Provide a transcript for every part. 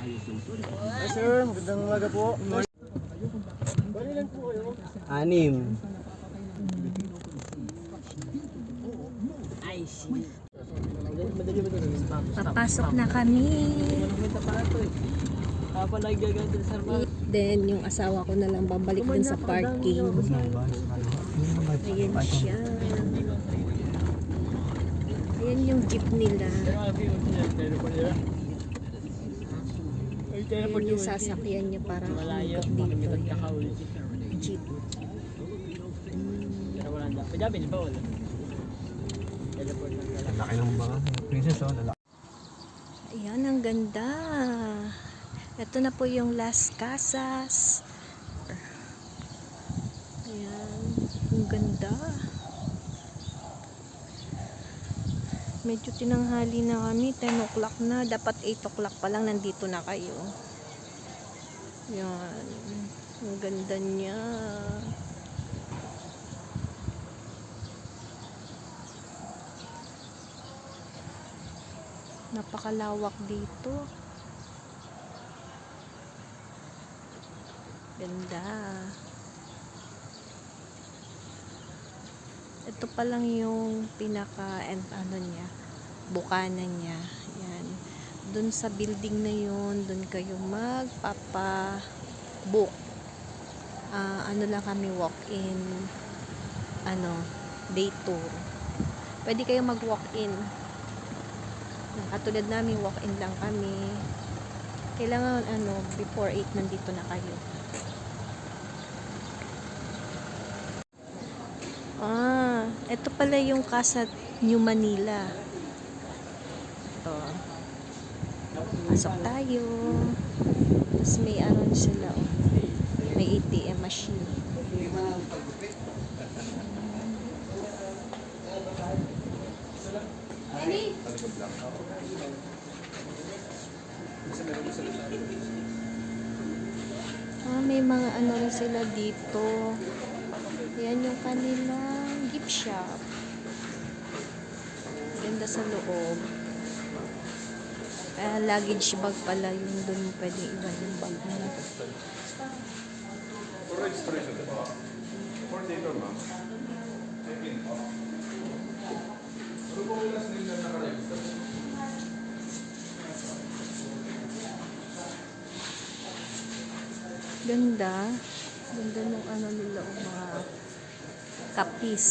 Hi sir, magandang umaga po. Bali lang po kayo. 6. Papasok na kami. Then yung asawa ko na lang babalik dun sa parking. Ayan siya. Ayan yung jeep nila. Ayan yung sasakyan niya para ikot dito. Ayan. Jeep. Laki ng mga princess, oh. Ayan, ang ganda. Ito na po yung Las Casas. Ayan, ang ganda. Medyo tinanghali na kami, 10 o'clock na. Dapat 8 o'clock pa lang nandito na kayo. Ayan, ang ganda niya. Napakalawak dito. Ganda. Ito pa lang yung pinaka ano niya, bukana niya. Yan. Doon sa building na yun, doon kayo magpapa-book. Ano lang kami, walk-in, day tour. Pwede kayo mag-walk-in. Katulad namin, walk-in lang kami. Kailangan before 8 nandito na kayo. Ito pala yung Casa New Manila. Ito. Pasok tayo. Tapos may sila. May ATM machine. May mga rin sila dito. Yan yung kanilang gift shop. Ganda sa loob. Luggage bag pala yung doon pwede iba yung bag mo. For registration, for dito, ma'am. Ano po ulas nila nakaregister? Ganda. Ganda ng nila o mga kapis.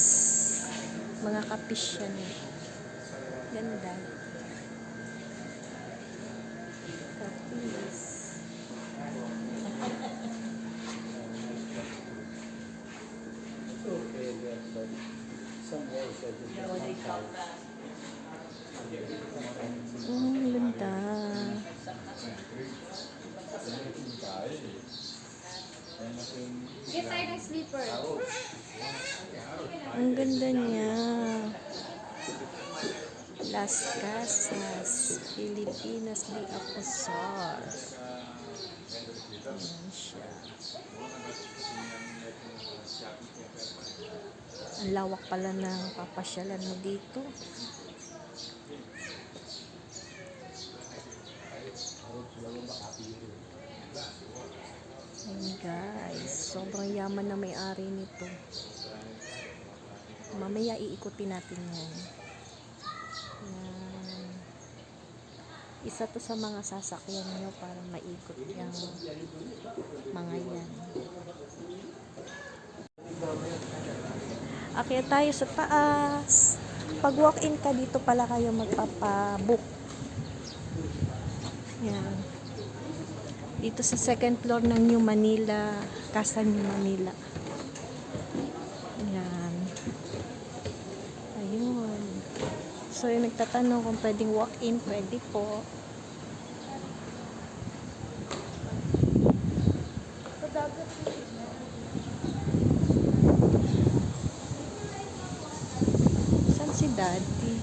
Mga kapis yan. Ganda. Kapis. Ganda. Get tayo ng sleeper. Ang ganda niya. Las Casas, Pilipinas de Acosar. Ayan siya. Ang lawak pala ng papasyalan mo dito. Ayan guys, sobrang yaman na may-ari nito. Mamaya iikutin natin yan. Ayan. Isa to sa mga sasakyan nyo para maikot yung mga yan. Akyat tayo sa taas. Pag walk-in ka dito pala kayo magpapa-book. Yan. Dito sa second floor ng New Manila, Casa New Manila. Yan. Ayun. So, yung nagtatanong kung pwedeng walk-in, pwede po. Saan si Daddy?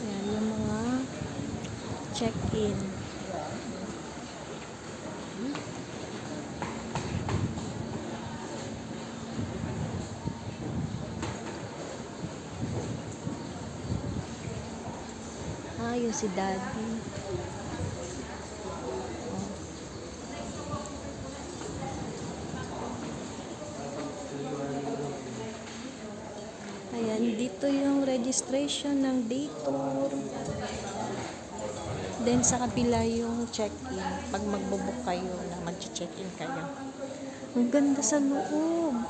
Yan, yung mga check-in. Yun si Daddy. Ito yung registration ng day tour. Then sa kapila yung check-in. Pag magbo-book kayo na mag-check-in kayo. Ang ganda sa loob.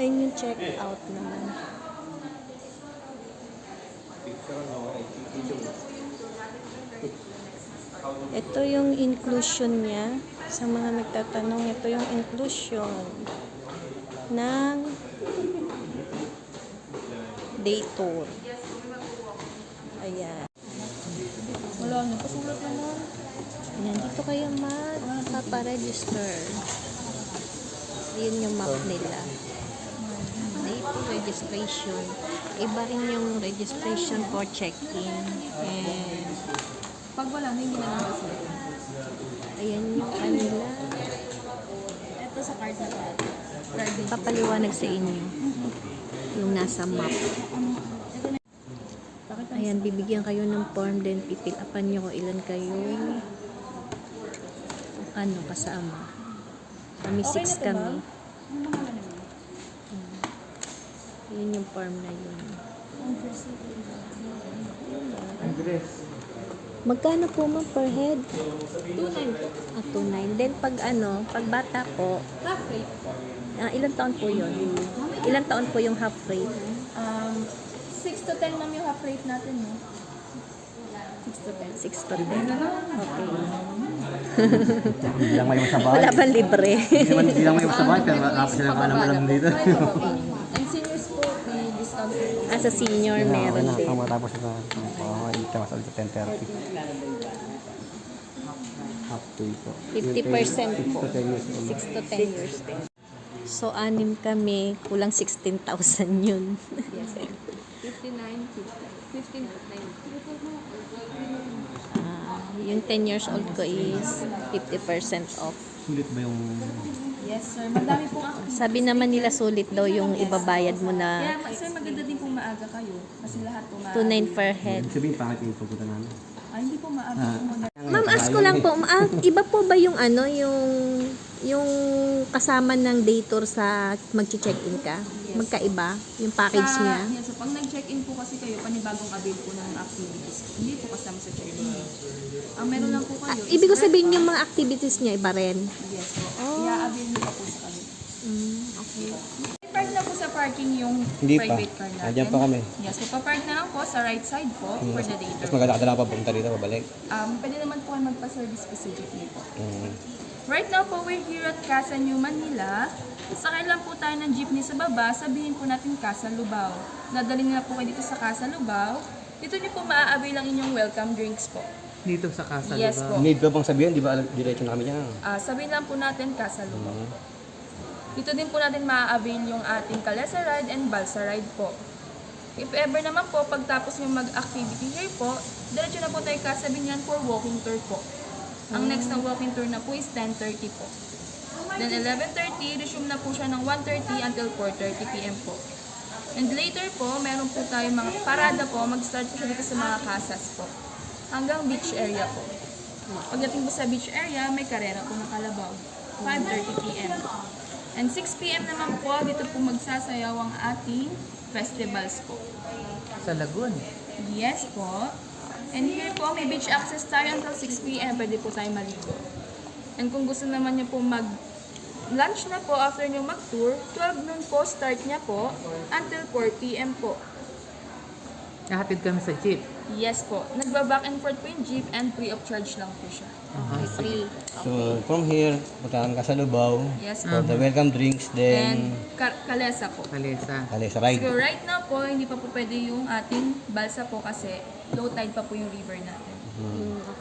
Ayun yung check-out naman. Ito yung inclusion niya. Sa mga nagtatanong, ito yung inclusion ng day tour. Ayan. Wala na. Pasulat naman. Ayan, dito kayo magpaparegister. Ayan yung map nila. Day tour registration. Iba rin yung registration for check-in. And Pag wala na, hindi na naman sila. ayan yung kanila. Ito sa card na to. Papaliwanag sa inyo yung nasa map. Ayan, bibigyan kayo ng form, then pipilapan nyo kung ilan kayo kasama. Kami 6 kami. Yun yung form na yun. Magkano po ma'am per head? 2.9 po. 2.9. Then pag pag bata po, Half rate po. ilang taon po yun? Ilang taon po yung half rate? 6 to 10 ma'am yung half rate natin, no? 6 to 10. 6 to 10. Okay. Hindi lang may sa bahay. Wala bang libre? Hindi lang may sa bahay, pero wala pa silang alam dito. And seniors po, may discount po. As a senior, meron din. Pag matapos na, ito mas ulit 10:30. Half day po. 50% po. 6 to 10 years old. 6 to 10 years din. So, 6 kami, kulang 16,000 yun. Yes, 59, 15 to 90. Yung 10 years old ko is 50% off. Sulit ba yung... Yes, sir. Madami pong activities. Sabi naman nila sulit daw yung ibabayad mo Kaya, na sir, maganda din pong maaga kayo. Kasi lahat po maaga. 2.9 per head. Ibig sabihin, pangit yung pupunta namin. Hindi po maaga po muna. Ma'am, ask ko lang po, iba po ba yung yung kasama ng day tour sa mag-check-in ka? Magkaiba yung package niya? Yes, so pag nag-check-in po kasi kayo, panibagong avail po ng activities. Hindi po kasama sa check-in. Ang meron lang po kayo. Ibig ko sabihin yung mga activities niya iba rin. Yes po. I-avail niyo pa po sa kami. Okay. Park na po sa parking yung Hindi pa. private car natin. Nandiyan pa kami. Yes, so papark na lang po sa right side po for the day Mas tour. maganda ka na papunta dito, pabalik. Pwede naman po kayo magpa-service specifically po. Right now po, we're here at Casa New Manila. Sakay lang po tayo ng jeepney sa baba, sabihin po natin Casa Lubao. Dadaling na po kayo dito sa Casa Lubao. Dito niyo po maa-avail ang inyong welcome drinks po. Dito sa casa, Yes diba? po. Need ko bang sabihin, di ba diretso na kami dyan? Sabihin lang po natin Casa Lubao. Dito din po natin maa-avail yung ating Kalesa Ride and Balsa Ride po. If ever naman po, pagtapos yung mag-activity here po, diretso na po tayo Casa Binyan for walking tour po. Ang next na walking tour na po is 10:30 po. Then 11:30, resume na po siya ng 1:30 until 4:30 p.m. po. And later po, meron po tayo mga parada po, mag-start po siya dito sa mga casas po. Hanggang beach area po. Pagdating po sa beach area, may karera po ng Kalabaw. 5:30 p.m. And 6 p.m. naman po, dito po magsasayaw ang ating festivals po. Sa Lagoon. Yes po. And here po, may beach access tayo until 6 p.m. Pwede po tayo maligo. And kung gusto naman niyo po mag-lunch na po after niyo mag-tour, 12 noon po start niya po until 4 p.m. po. Nahatid kami sa jeep. Yes po. Nagba-back and forth po yung jeep and free of charge lang po siya. Okay, free. So, from here, puntahan ka sa Lubao. Yes For po. the welcome drinks, And then Kalesa po. Kalesa. Kalesa ride. So right now po, hindi pa po pwede yung ating balsa po kasi low tide pa po yung river natin.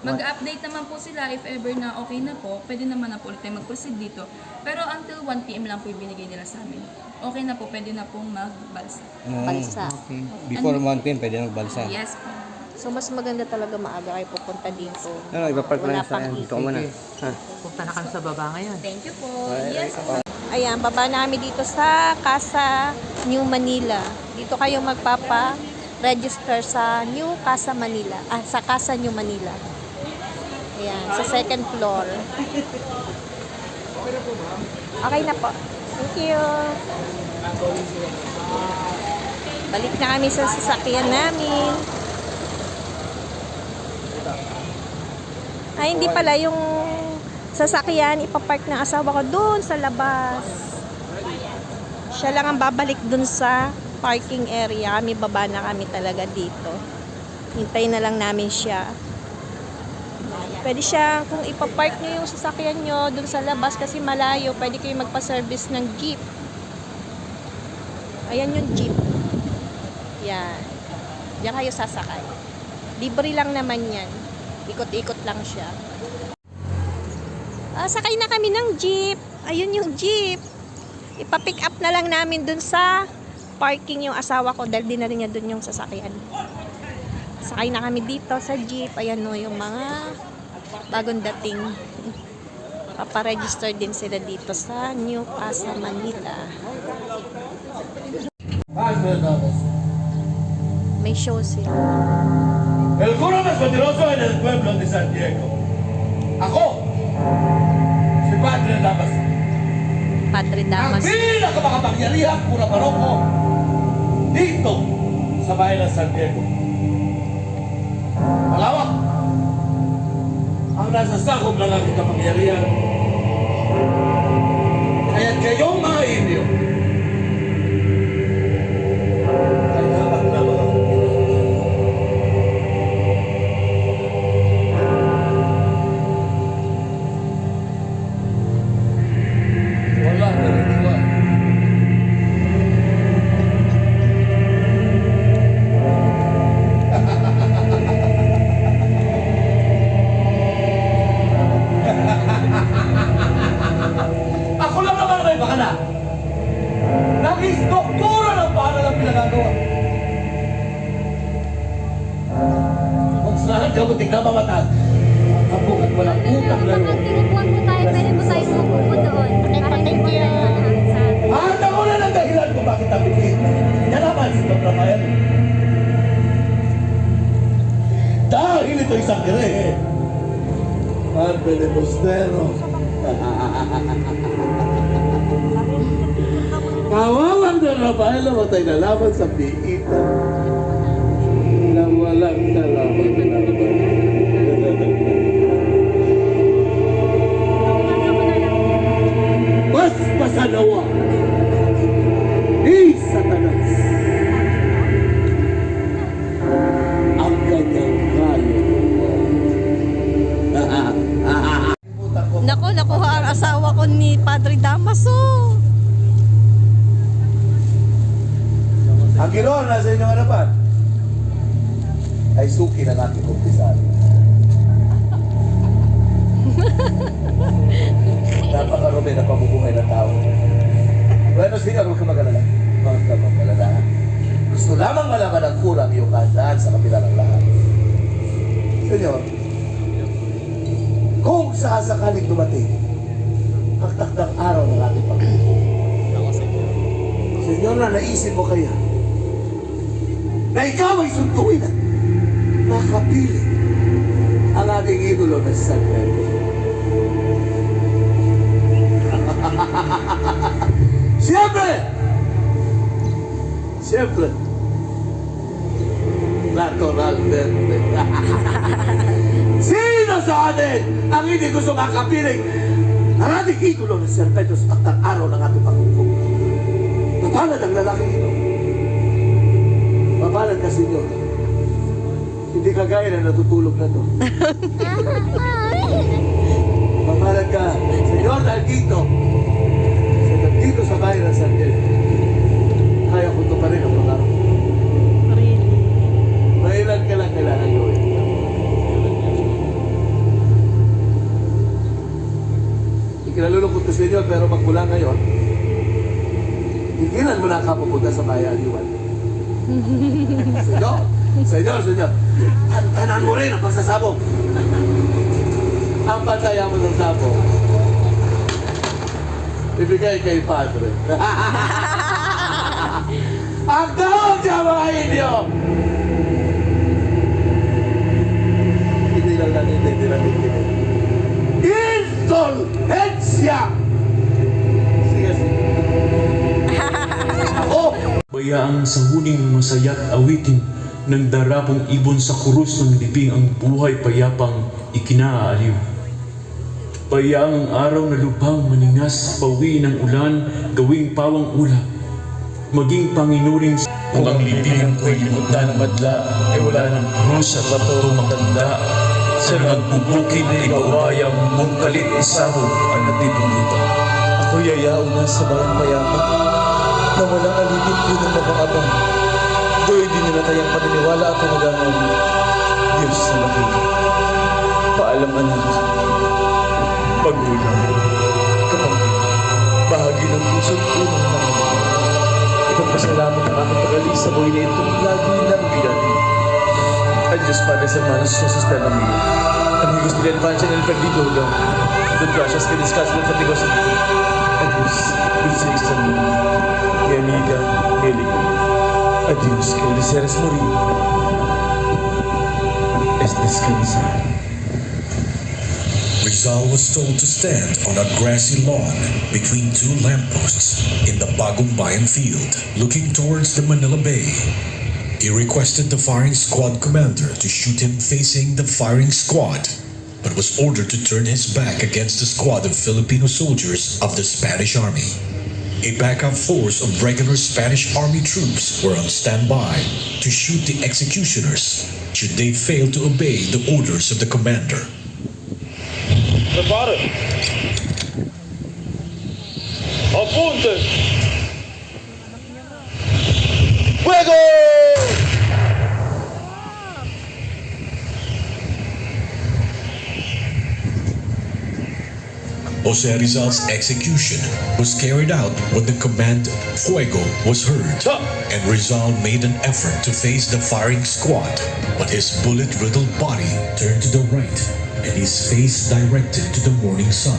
Mag-update naman po sila if ever na okay na po, pwede naman na po ulit tayo mag-proceed dito. Pero until 1 p.m. lang po yung binigay nila sa amin. Okay na po, pwede na pong mag-balsa. Balsa. Okay. Before 1 p.m. pwede nang balsa. Yes po. So, mas maganda talaga maaga kayo pupunta dito. Ano, ipapark Wala na sa pang dito ka muna. Sige. Ha? Punta na kami sa baba ngayon. Thank you po. Yes po. Ayan, baba namin dito sa Casa New Manila. Dito kayo magpapa-register sa New Casa Manila. Sa Casa New Manila. Ayan, sa second floor. Okay na po. Thank you. Balik na kami sa sasakyan namin. Ay, hindi pala yung sasakyan, ipapark ng asawa ko doon sa labas. Siya lang ang babalik doon sa parking area. Kami baba na kami talaga dito. Hintayin na lang namin siya. Pwede siya, kung ipapark nyo yung sasakyan nyo doon sa labas kasi malayo, pwede kayo magpa-service ng jeep. Ayan yung jeep. Yan. Diyan kayo sasakay. Libre lang naman yan. Ikot-ikot lang siya. Sakay na kami ng jeep. Ayun yung jeep. Ipa-pick up na lang namin dun sa parking yung asawa ko dahil di na rin niya dun yung sasakyan. Sakay na kami dito sa jeep. Ayan o yung mga bagong dating. Paparegister din sila dito sa New Casa Manila. May show sila. El cura más poderoso en el pueblo de San Diego. Ako, si Padre Damas. Padre Ang Damas. pinakamakapangyarihang cura paroko dito sa bayan ng San Diego. Malawak ang nasa sakop ng aking kapangyarihan. Kaya't kayong mga inyo ay dapat na mga wala na niniwala. Ako lang naman may bakala. Naging doktora ng pangal ang pinagagawa. Kung saan ka mo tignan mamatag, ang bukat walang utang na Kapag tinupuan po tayo, pwede po tayo sumupo doon. Para hindi po tayo matakot sa atin. at ako na ng dahilan kung bakit nabitin. Yan naman si Don Rafael. Dahil ito isang kire. Ang Benedostero. Kawawang Don Rafael namatay na laban sa piitan na walang kalaban na naman. Mas pasanawa ni Satanas ang kanyang kaluluwa. Nako, nakuha ang asawa ko ni Padre Damas, oh. Ang ginoon na sa inyong harapan ay suki ng aking kumpisan. Napakarumi na pamumuhay ng tao. Bueno, sige, huwag ka mag-alala. Huwag ka mag-alala. Gusto lamang malaman ang kurang iyong kahandaan sa kabila ng lahat. Senyor, kung sasakaling dumating ang takdang araw ng ating Panginoon, Senyor, na naisip mo kaya na ikaw ay suntuin at makapili ang ating idolo na si San Pedro. Siyempre, naturalmente. Sino sa atin ang hindi gusto makapiling ang ating idolo na si San Pedro sa takdang araw ng ating Panginoon? Mapalad ang lalaki ito. Mapalad ka, Senyor. Hindi kagaya na natutulog na to. Mapalad ka, Senyor, dahil dito sa bayan ng San Diego, kaya ko ito pa rin ang pangarap. Mailan ka lang kailangan gawin. Ikinalulungkot ko, Senyor, pero magmula ngayon, higilan mo na ang kapupunta sa bayan, Iwan. Senyor, tanan mo rin ang pagsasabong. Ang pantaya mo ng sabong, ibigay kay Padre. Ang tawag siya, mga inyo! Hindi lang hindi. Indulhensya! Sige. Ako, Bayaang sa huling masaya't awitin ng darapong ibon sa kurus ng libing ang buhay payapang ikinaaliw. Bayaang ang araw na lubhang maningas, pawi ng ulan, gawing pawang ulap. Maging panginuring kung ang libingan ko'y limutan ng madla, ay wala ng krus at bato magtanda. Sa nagbubukid na ibawayang mong kalit isahog ang natibong lupa. Ako'y yayaon na sa bayang mayaman na walang alipin ko ng mabangabang. Do'y di nilatayang paniniwala at panagangan. Diyos na laki. Paalam anak. Magulang. Kapatid. Bahagi ng puso't ko ng mga. Ipagpasalamat ang aking pag-alis sa buhay na itong lagi ng biyani. Ang Diyos Padre sa manos sa sistema niya. Amigos de la infancia en el perdido hogar. Don gracias que descansen en fatigoso día. Adiós, dulce extraño. Mi amiga, Angélica. Adiós, que deseares morir. Es descansar. Rizal was told to stand on a grassy lawn between two lampposts in the Bagong Bayan field, looking towards the Manila Bay. He requested the firing squad commander to shoot him facing the firing squad, but was ordered to turn his back against the squad of Filipino soldiers of the Spanish Army. A backup force of regular Spanish Army troops were on standby to shoot the executioners should they fail to obey the orders of the commander. Prepare! Apunte! Fuego! Jose Rizal's execution was carried out when the command Fuego was heard, and Rizal made an effort to face the firing squad, but his bullet-riddled body turned to the right and his face directed to the morning sun.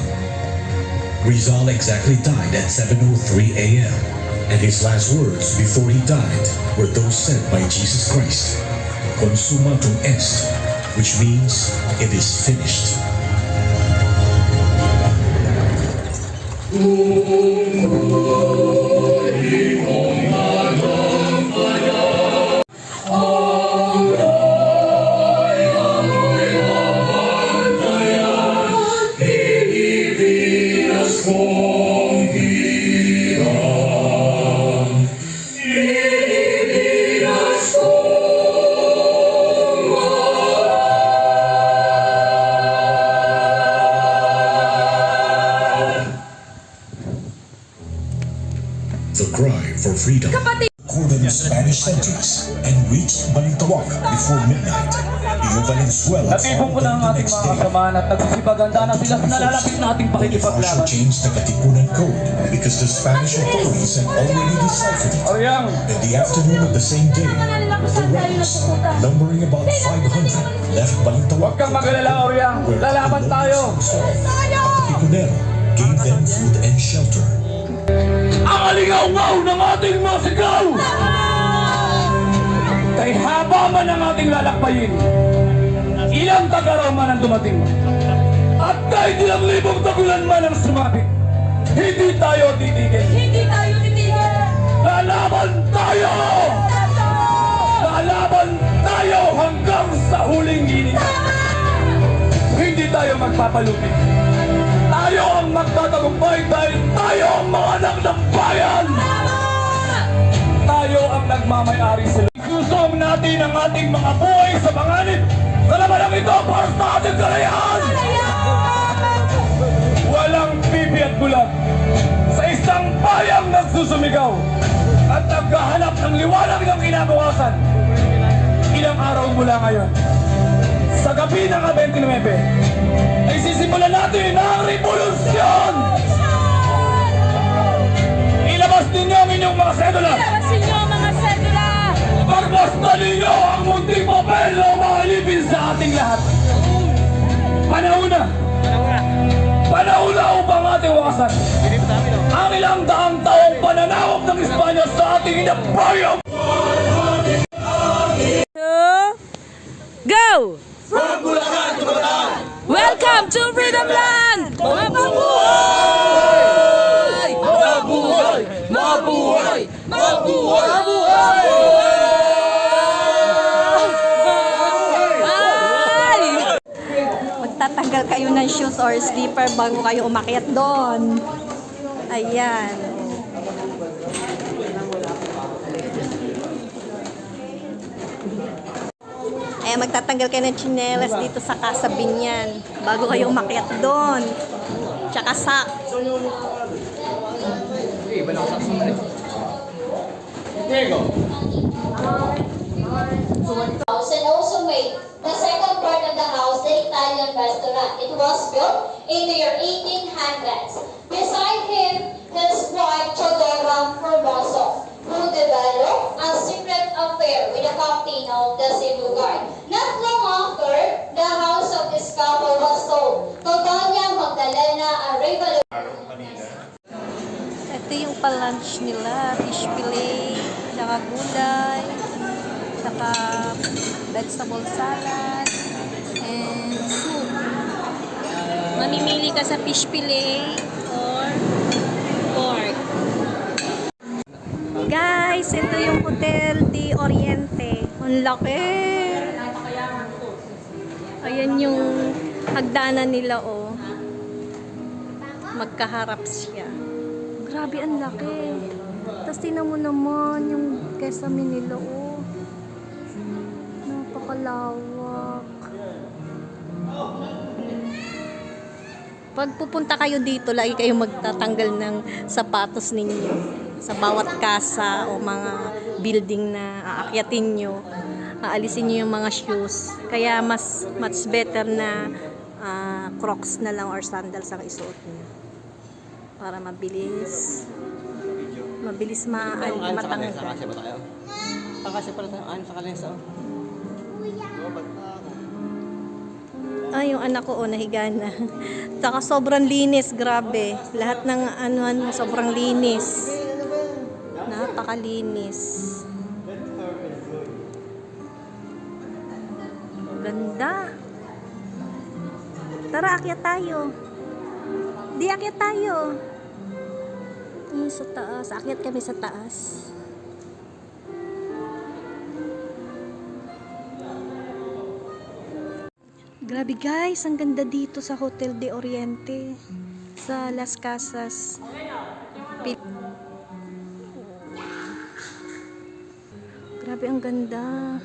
Rizal exactly died at 7:03 a.m., and his last words before he died were those said by Jesus Christ, "Consumatum est," which means it is finished. The cry for freedom cordoned Spanish sentries and reached Balintawak before midnight. Rio Valenzuela Natipong ko found na ng them the ating next mga day. kasamahan at nagsisipaganda na sila sa nalalapit nating But the Fascio pakikipaglaban. changed the Katipunan code because the Spanish authorities had already deciphered it. Oryang! In the afternoon of the same day, the rebels, numbering about 500, left Balintawak. Huwag kang magalala, Oryang! where Lalaban tayo! Katipunero gave them food and shelter. Ang alingaw-ngaw ng ating mga sigaw! Kay haba man ang ating lalakbayin, ilang tagaraw man ang dumating, at kahit ilang libong tagulan man ang sumapit, hindi tayo titigil. Hindi tayo titigil! Lalaban tayo! Lalaban tayo hanggang sa huling hininga. Hindi tayo magpapalupit. Tayo ang magtatagumpay dahil tayo ang mga anak ng bayan! Tayo ang nagmamayari sa lupa. Isusong natin ang ating mga buhay sa panganib sa labanang ito para sa ating kalayaan! Walang pipi at bulag sa isang bayang nagsusumigaw at naghahanap ng liwanag ng kinabukasan. Ilang araw mula ngayon, sa gabi ng 29, ay sisimulan natin ang revolusyon! Ilabas ninyo ang inyong mga sedula! Ilabas ninyo ang mga sedula! Pagbasta ninyo ang munting papel na umahalipin sa ating lahat! Panahon na! Panahon na upang ating wakasan! Ang ilang daang taong pananakop ng Espanya sa ating inabayang! Go! Welcome to Freedom Land! Mabuhay! Mabuhay! Mabuhay! Mabuhay! magtatanggal kayo ng shoes or slipper bago kayo umakyat doon. Ayan. Ayan, magtatanggal kayo ng tsinelas dito sa Casa Binyan bago kayo umakyat doon. Tsaka socks. House and also made the second part of the house the Italian restaurant. It was built in the year 1800s. Beside him, his wife Chodora Formoso, who developed a secret affair with the captain of the Cebu Guard. Not long after, the house of this couple was sold to Doña Magdalena Arevalo. Ito yung pa-lunch nila. Fish fillet, saka gulay, saka vegetable salad, and soup. Mamimili ka sa fish fillet or pork. Guys, ito yung Hotel de Oriente. Ang laki! Ayan yung hagdanan nila, oh. Magkaharap siya. Grabe, ang laki. Tapos tinan mo naman yung kesame nila, oh. Napakalawak. Pag pupunta kayo dito, lagi kayo magtatanggal ng sapatos ninyo. Sa bawat kasa o mga building na aakyatin nyo, aalisin nyo yung mga shoes. Kaya much better na Crocs na lang or sandals ang isuot nyo. Para mabilis matanggal. Kakasya ba tayo? Kakasya pala tayo. Ano sa kanila sa... Ay, yung anak ko, nahiga na. Saka sobrang linis, grabe. Lahat ng sobrang linis. Napakalinis. Ganda. Tara, akyat tayo. Di, akyat tayo. Ay, sa taas. Akyat kami sa taas. Grabe guys, ang ganda dito sa Hotel de Oriente. Sa Las Casas. Grabe, ang ganda.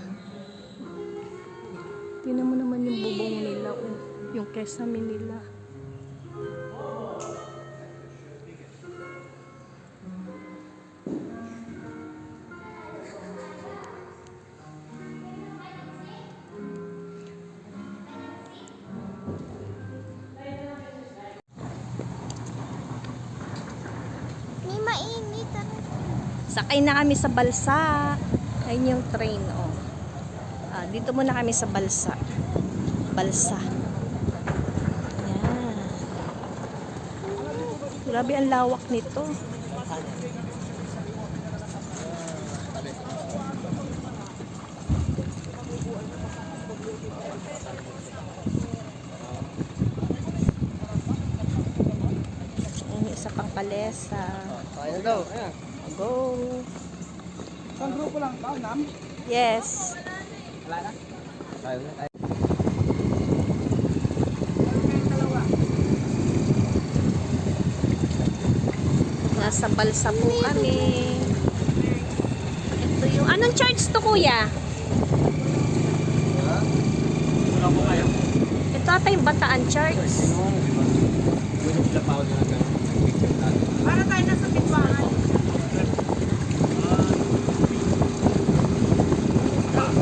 Tingnan mo naman yung bubong nila, oh. Yung kesame nila. May mainit. Sakay na kami sa balsa. Ayun yung train, oh. Dito muna kami sa balsa. Yan. Grabe, ang lawak nito. Ayun, isa pang kalesa. Tayo na daw. Ayan. Go. Isang grupo lang ba, Nam? Yes. Wala na? Tayo na. Nasa balsa po kami. Ito yung... Anong charge to, kuya? Wala po kayo. Ito ata yung Bataan charge. Para tayo nasa pitbahan.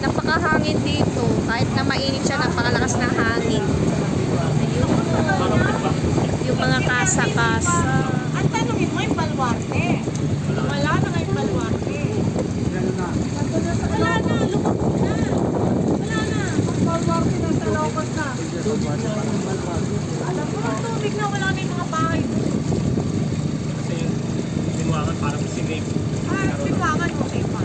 Napakahangin dito. Kahit na mainit siya, napakalakas ng hangin. Ayun. Yung mga kasa-kasa. Ang tanongin mo yung balwarte. Wala na kayong balwarte. Wala na, lukot na. Wala na. Ang balwarte na sa lukot na. Alam mo, ang tubig na wala na yung mga bahay. Kasi yung sinuwangan parang sinave. Sinuwangan, okay pa.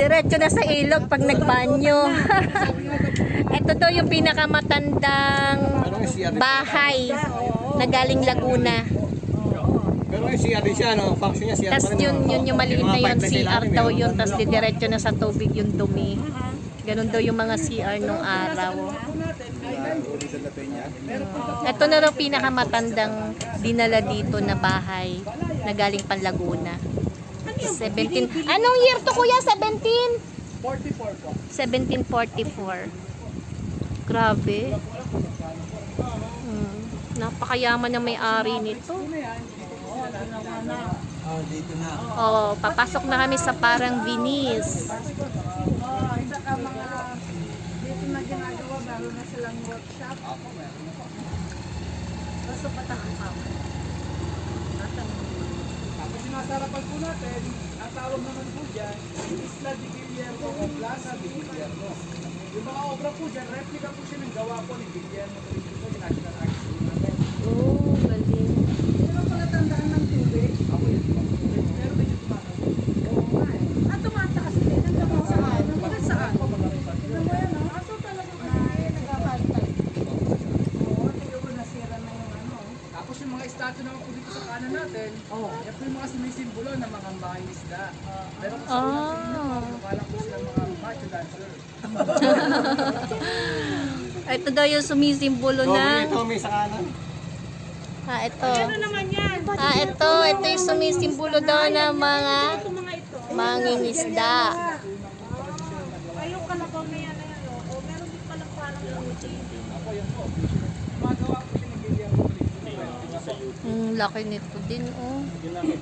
Diretso na sa ilog pag nagbanyo. Ito daw yung pinakamatandang bahay na galing Laguna. Pero yung CR din siya, no? Function niya, CR Tas pa rin. yun yung maliit Yung na mga yun, pipeline sa CR ilalim, daw meron. yun, tas didiretso na sa tubig yung dumi. Ganun daw yung mga CR nung araw. Ito na raw pinakamatandang dinala dito na bahay na galing pa Laguna. 17. Anong year to kuya? 17? 44 po. 1744. Grabe. Napakayaman na may-ari nito. Oh, papasok na kami sa parang Venice. Saka mga dito na ginagawa, meron na silang workshop. Basta patakaw. Tapos sinasarapan po natin, ang tawag naman po dyan, Isla de Guillermo o Plaza de Guillermo. Yung mga obra po dyan, replica po siya ng gawa po ni Guillermo Toribio po, yung National Archives po natin. Oh, galing. Hindi ba pala tandaan ng tubig? Ako yun po. Pero medyo tumatawag. Oo nga eh. Tumataas din. Hanggang saan? Hanggang saan? Tignan mo yan, no? Ato talaga nagkakantay. Oo, tignan mo nasira na yung ano. Tapos yung mga statue naman po dito sa kanan natin, yan po yung mga sumisimbolo ng mga mahing isda. Pero kung sa unang akala po sila mga macho dancer. Ito daw yung sumisimbolo na. Tommy sa kanan. Ito. Ano naman yan? Ito yung sumisimbolo daw ng mga mangingisda. Ay, yung kalabaw na yan. O, meron din palang parang luti. Magawa po siya ng Guillermo Toribio. Laki nito din, oh. Ito naman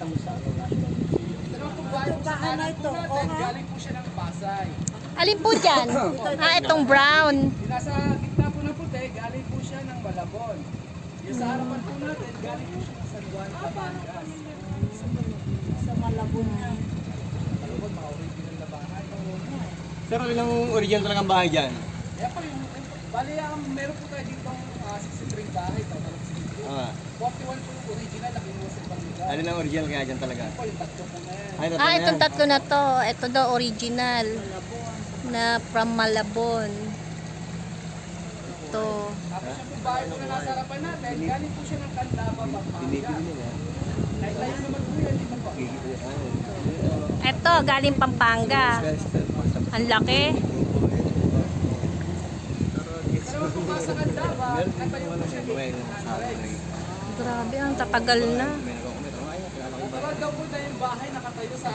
po bahay po sa kanan po natin, galing po siya ng Pasay. Alin po dyan? Itong brown. Yung nasa gitna po ng puti, galing po siya ng Malabon. Yung sa harapan po natin, galing po siya ng San Juan, Batangas. Sa Malabon na. Malabon, mga original na bahay. Pero ilang original talagang bahay dyan? Kaya po yung, bali meron po tayo dito 63 bahay, total of 63. Ah. 41 po yung original na kinuha sa Pangilinan. Alin ang original kaya dyan talaga? Po yung tatlo po na yan. Ay, tatlo na Itong yan. tatlo na to. Ito daw original. Na from Malabon. Ito. Tapos yung bahay po na nasa harapan natin, galing po siya ng Candaba, Pampanga. Kahit tayo naman po yan, dito po. Ito, galing Pampanga. Ang laki. Pero kung pa sa Candaba, natayo po siya dito. Grabe, ang tatagal na. Pero daw po na yung bahay nakatayo sa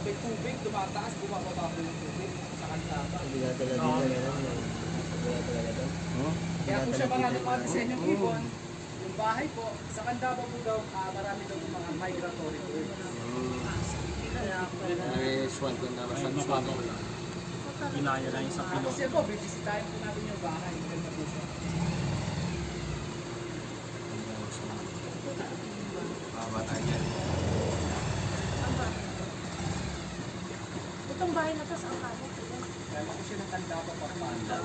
may tubig, tumataas, bumababa po yung tubig sa Candaba. Kaya po siya marami mga disenyong ibon. Yung bahay po, sa Candaba po daw, marami daw yung mga migratory birds. Ay, swan ko na. Swan ko na. Tapos yan po, bibisitahin po natin yung bahay. Ganda po siya. Itong bahay na to sa kanan. Kaya po siya ng Candaba, Pampanga.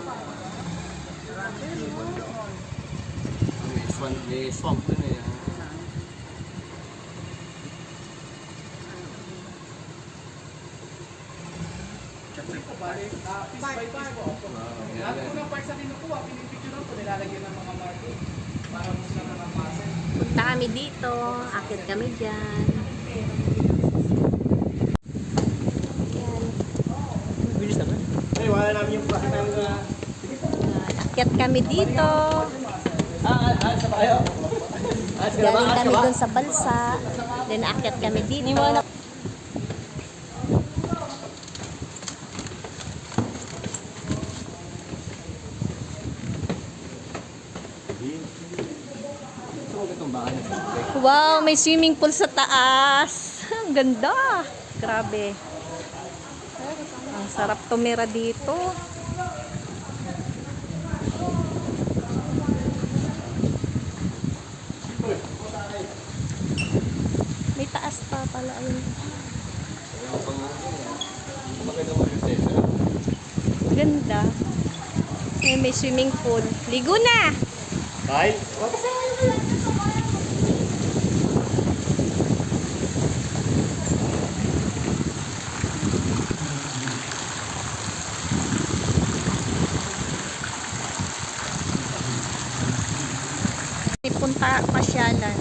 May swamp dun eh. Siyempre po, bali, piece by piece po. Lahat po ng parts na kinukuha, pinipicture po, nilalagyan ng mga market para po siya nakapasok. Punta kami dito. Akit kami dyan. Bilis naman. Ay, wala namin yung plastic namin na... Akit kami dito. Sa kayo? Galing kami dun sa balsa. Then akit kami dito. Wow, may swimming pool sa taas. Ang ganda. Grabe. Ang sarap tumira dito. May taas pa pala. Ayun. Ganda. May swimming pool. Ligo na! Bye. May punta pasyalan.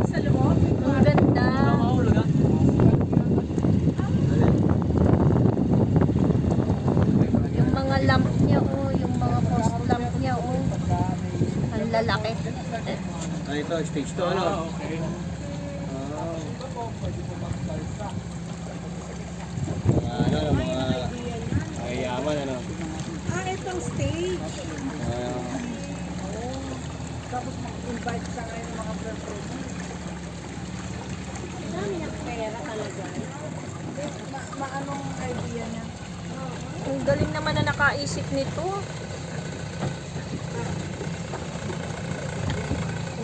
Sa loob? lamp niya, oh. Yung mga post lamp niya, oh. Ang lalaki. Ano ito? Stage 2, ano? Mga yaman, ano? Itong stage. Tapos mag-invite sa ngayon ng mga friends. Dami niyang pera talaga. Maanong idea niya? Ang galing naman na nakaisip nito.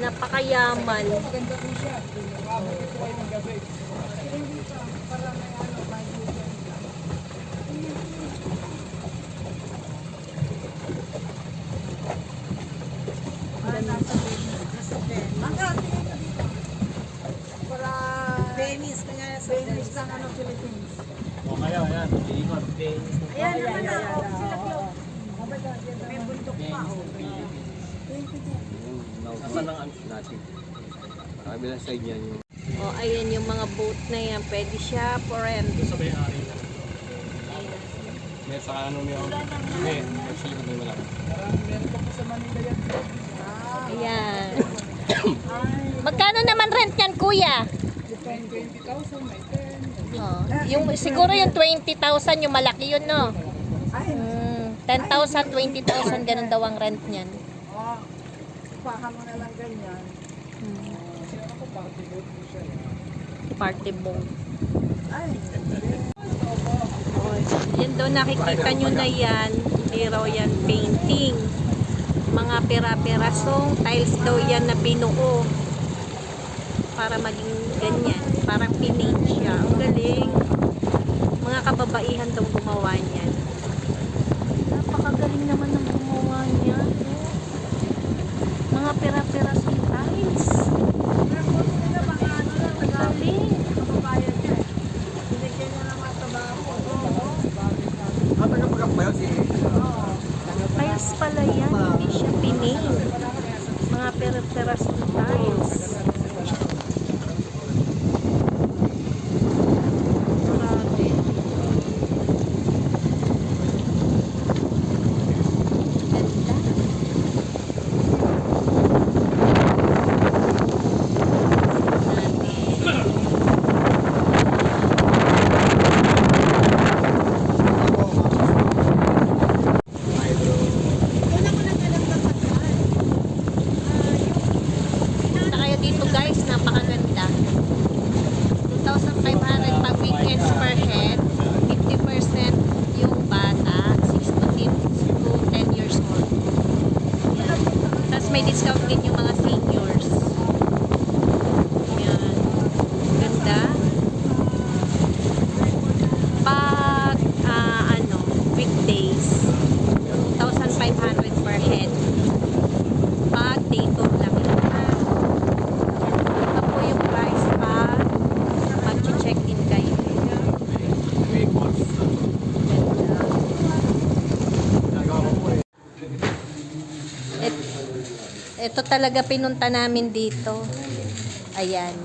Napakayaman. Maganda rin siya. Ito ay ng gabi. Hindi pa. Para may may nasa Venice. Makati. Para Venice. Venice ng Philippines. O kayo, ayan. Iikot. Ayan naman ako. Sila Klo. May bundok pa. Naman ang ano natin. Kabilang side niyan yung Oh, ayan yung mga boat na yan. Pwede siya for rent. sabay-ari. May sa ano may hindi. Actually, kung may malaki. Ayan. Magkano naman rent yan, kuya? 20,000, may 10. Oh, yung, siguro yung 20,000 yung malaki yun, no? 10,000, 20,000, ganun daw ang rent niyan. Pahan mo na lang ganyan. Party boat. Ay, Oh, yan daw nakikita nyo na yan. Hindi raw yan painting. Mga pera-perasong tiles daw yan na binuo. Para maging ganyan. Parang pinaint siya. Ang galing. Mga kababaihan daw gumawa niyan. Napakagaling naman ng gumawa niya. Mga pera-perasong tiles. Galing. kababayan niya. Binigyan niya ng mga trabaho. Ano yung pagkak ba yun si Tiles pala yan. Hindi siya pinaint. Mga pera-perasong tiles. Grabe. Ganda. Punta kayo dito guys, napakaganda. 2,500 pag weekends per head, 50% yung bata, 6 to 10 years old. Tapos may discount din yung mga seniors. Yan. Ganda. Pag weekdays, 2,500 per head. Pag day tour lang yun. Ito po yung price pag mag-check-in kayo. Ito talaga pinunta namin dito. Ayan.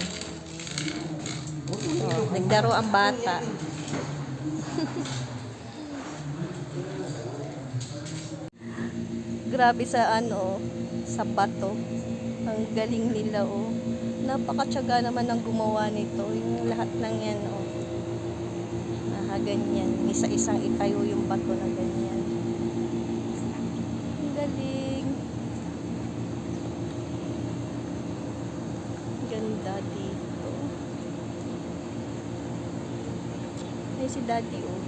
Oh, naglaro ang bata. Grabe sa sa bato. Ang galing nila, oh. Napakatyaga naman ang gumawa nito. Yung lahat ng yan, oh. Ganyan. Isa-isang itayo yung bato na ganyan. Ang galing. Ganda dito. Ay, si Daddy, oh.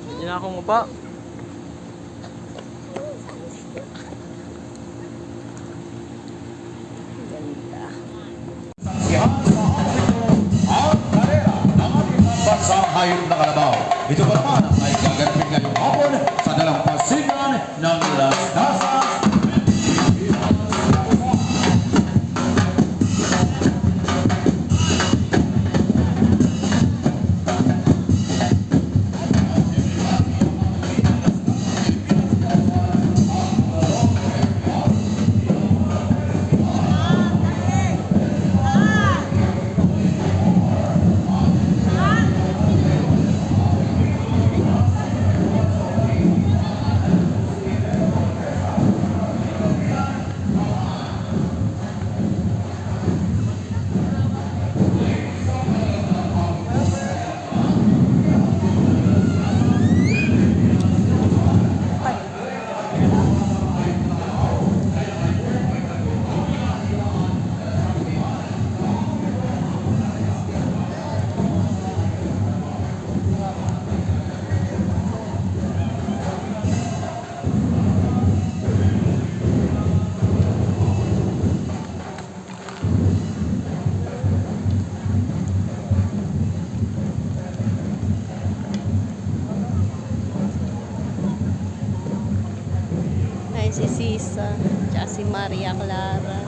Hindi na akong upa. Ganda. Bansang hayop na kalabaw. Ito pa naman ay gaganapin ngayong hapon sa dalampasigan ng Las Casas. Si Sisa, tsaka si Maria Clara.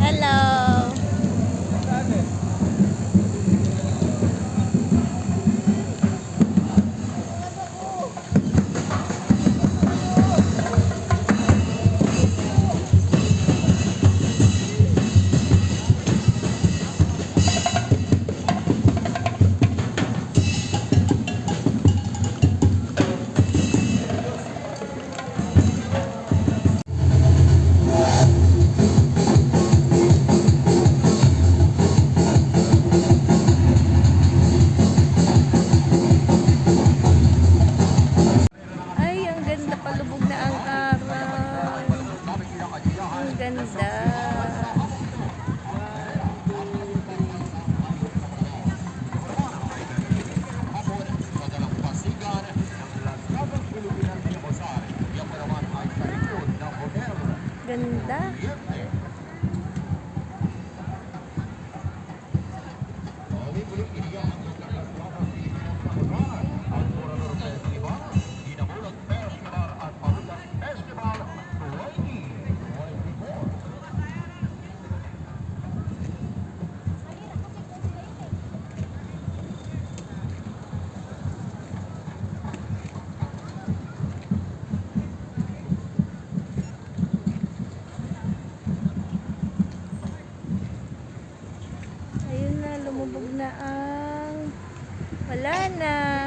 Hello! Ay, ang ganda, palubog na ang araw. Ang ganda. Ganda. Ayun na, lumubog na ang... Wala na.